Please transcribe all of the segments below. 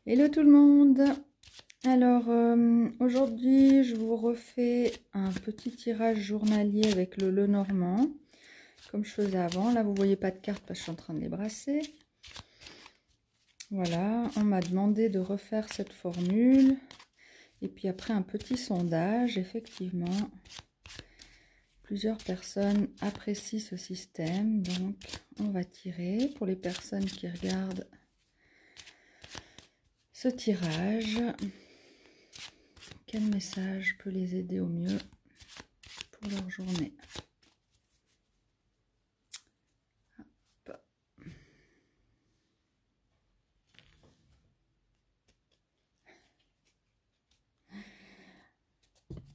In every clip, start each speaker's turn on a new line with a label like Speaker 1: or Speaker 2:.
Speaker 1: Hello tout le monde. Alors aujourd'hui je vous refais un petit tirage journalier avec le Lenormand comme je faisais avant. Là vous voyez pas de cartes parce que je suis en train de les brasser. Voilà, on m'a demandé de refaire cette formule et puis après un petit sondage. Effectivement, plusieurs personnes apprécient ce système, donc on va tirer pour les personnes qui regardent ce tirage. Quel message peut les aider au mieux pour leur journée? Hop.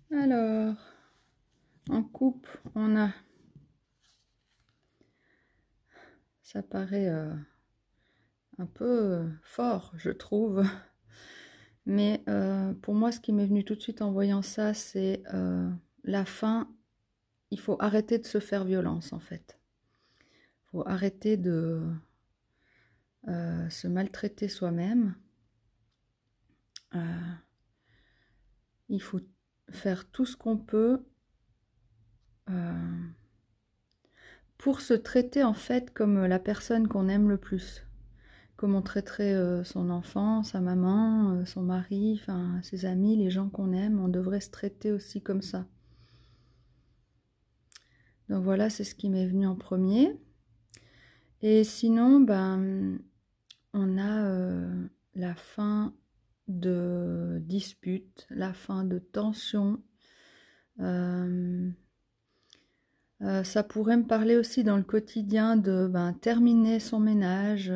Speaker 1: Alors, en couple, on a... Ça paraît un peu fort, je trouve. Mais pour moi, ce qui m'est venu tout de suite en voyant ça, c'est la fin. Il faut arrêter de se faire violence, en fait. Il faut arrêter de se maltraiter soi-même. Il faut faire tout ce qu'on peut pour se traiter, en fait, comme la personne qu'on aime le plus. Comme on traiterait son enfant, sa maman, son mari, enfin ses amis, les gens qu'on aime, on devrait se traiter aussi comme ça. Donc voilà, c'est ce qui m'est venu en premier. Et sinon, ben, on a la fin de disputes, la fin de tensions. Ça pourrait me parler aussi dans le quotidien de terminer son ménage,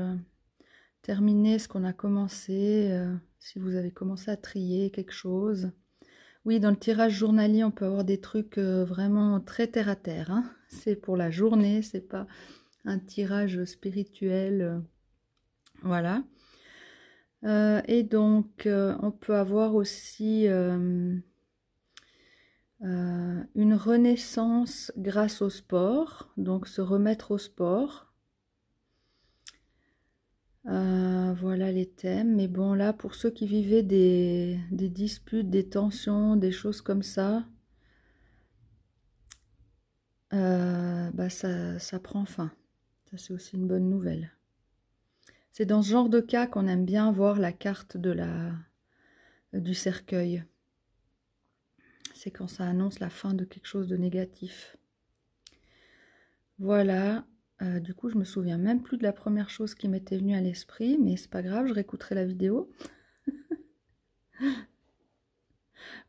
Speaker 1: terminer ce qu'on a commencé, si vous avez commencé à trier quelque chose. Oui, dans le tirage journalier, on peut avoir des trucs vraiment très terre à terre, hein. C'est pour la journée, c'est pas un tirage spirituel. Voilà. Et donc, on peut avoir aussi une renaissance grâce au sport, donc se remettre au sport. Voilà les thèmes. Mais bon, là, pour ceux qui vivaient des disputes, des tensions, des choses comme ça, ça prend fin. Ça, c'est aussi une bonne nouvelle. C'est dans ce genre de cas qu'on aime bien voir la carte du cercueil. C'est quand ça annonce la fin de quelque chose de négatif. Voilà. Du coup, je me souviens même plus de la première chose qui m'était venue à l'esprit, mais c'est pas grave, je réécouterai la vidéo.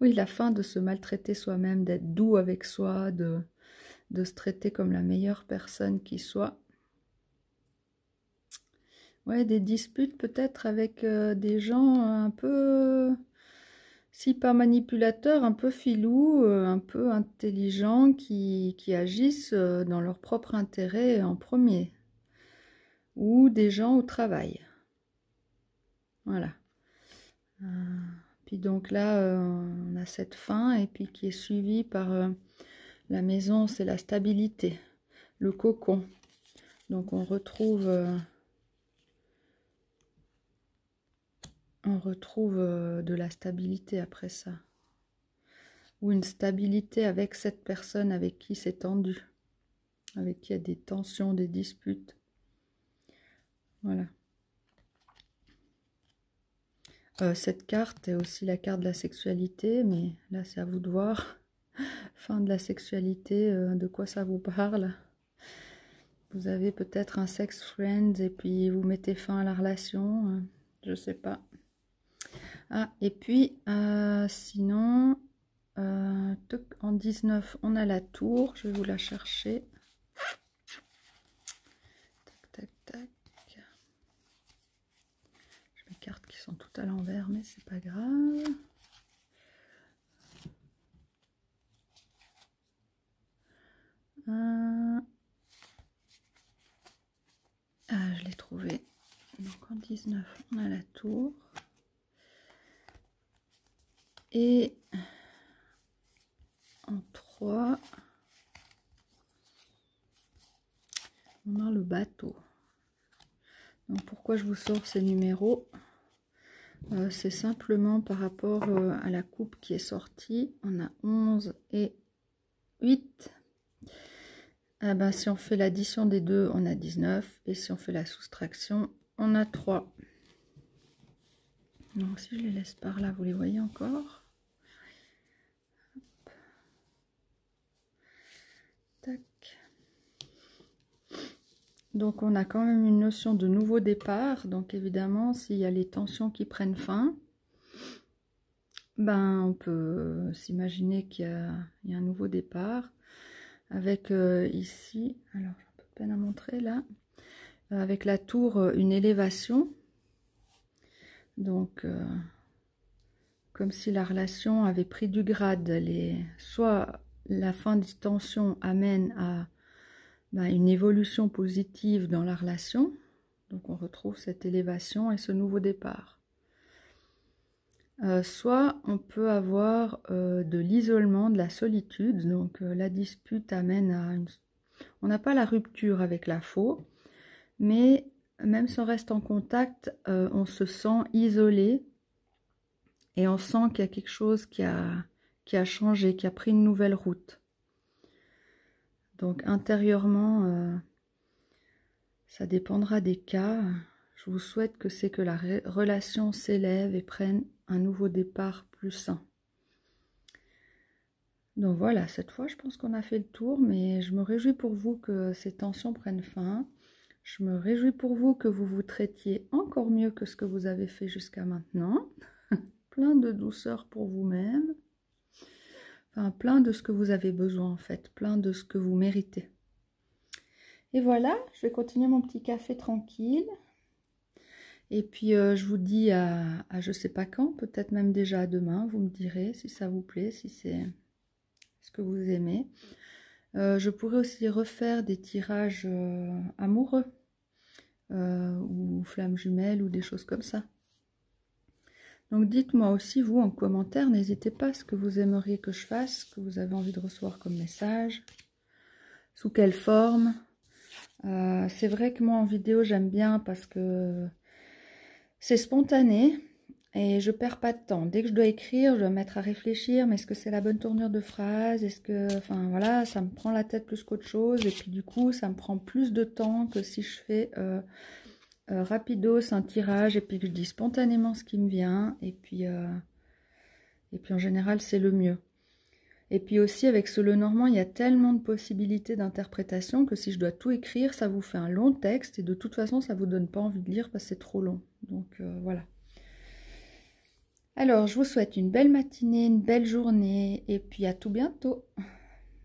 Speaker 1: Oui, la fin de se maltraiter soi-même, d'être doux avec soi, de se traiter comme la meilleure personne qui soit. Ouais, des disputes peut-être avec des gens un peu, si pas manipulateurs, un peu filous, un peu intelligents, qui agissent dans leur propre intérêt en premier. Ou des gens au travail. Voilà. Puis donc là, on a cette fin, et puis qui est suivie par la maison, c'est la stabilité, le cocon. Donc on retrouve de la stabilité après ça. Ou une stabilité avec cette personne avec qui c'est tendu, avec qui il y a des tensions, des disputes. Voilà. Cette carte est aussi la carte de la sexualité, mais là c'est à vous de voir. Fin de la sexualité, de quoi ça vous parle? Vous avez peut-être un sex friend et puis vous mettez fin à la relation, je sais pas. Ah, et puis sinon, en 19, on a la tour, je vais vous la chercher. Tac, tac, tac. J'ai mes cartes qui sont toutes à l'envers, mais c'est pas grave. Ah, je l'ai trouvé. Donc en 19, on a la tour. Et en 3, on a le bateau. Donc pourquoi je vous sors ces numéros? C'est simplement par rapport à la coupe qui est sortie. On a 11 et 8. Ah ben, si on fait l'addition des deux, on a 19. Et si on fait la soustraction, on a 3. Donc si je les laisse par là, vous les voyez encore. Hop. Tac. Donc on a quand même une notion de nouveau départ. Donc évidemment, s'il y a les tensions qui prennent fin, ben on peut s'imaginer qu'il y a un nouveau départ. Avec ici, alors j'ai un peu de peine à montrer là, avec la tour, une élévation. Donc comme si la relation avait pris du grade. Soit la fin des tensions amène à une évolution positive dans la relation, donc on retrouve cette élévation et ce nouveau départ. Soit on peut avoir de l'isolement, de la solitude, donc la dispute amène à une... On n'a pas la rupture avec la faux, mais même si on reste en contact, on se sent isolé et on sent qu'il y a quelque chose qui a changé, qui a pris une nouvelle route. Donc intérieurement, ça dépendra des cas. Je vous souhaite que c'est que la relation s'élève et prenne un nouveau départ plus sain. Donc voilà, cette fois je pense qu'on a fait le tour, mais je me réjouis pour vous que ces tensions prennent fin. Je me réjouis pour vous que vous vous traitiez encore mieux que ce que vous avez fait jusqu'à maintenant. Plein de douceur pour vous-même. Enfin, plein de ce que vous avez besoin en fait, plein de ce que vous méritez. Et voilà, je vais continuer mon petit café tranquille. Et puis je vous dis à je sais pas quand, peut-être même déjà à demain, vous me direz si ça vous plaît, si c'est ce que vous aimez. Je pourrais aussi refaire des tirages amoureux, ou flammes jumelles, ou des choses comme ça. Donc dites-moi aussi, vous, en commentaire, n'hésitez pas ce que vous aimeriez que je fasse, ce que vous avez envie de recevoir comme message, sous quelle forme. C'est vrai que moi, en vidéo, j'aime bien parce que c'est spontané et je perds pas de temps. Dès que je dois écrire, je dois me mettre à réfléchir, mais est-ce que c'est la bonne tournure de phrase? Est-ce que, enfin voilà, ça me prend la tête plus qu'autre chose et puis du coup, ça me prend plus de temps que si je fais rapidos un tirage et puis que je dis spontanément ce qui me vient et puis en général, c'est le mieux. Et puis aussi, avec ce Lenormand, il y a tellement de possibilités d'interprétation que si je dois tout écrire, ça vous fait un long texte et de toute façon, ça ne vous donne pas envie de lire parce que c'est trop long. Donc voilà. Alors, je vous souhaite une belle matinée, une belle journée et puis à tout bientôt.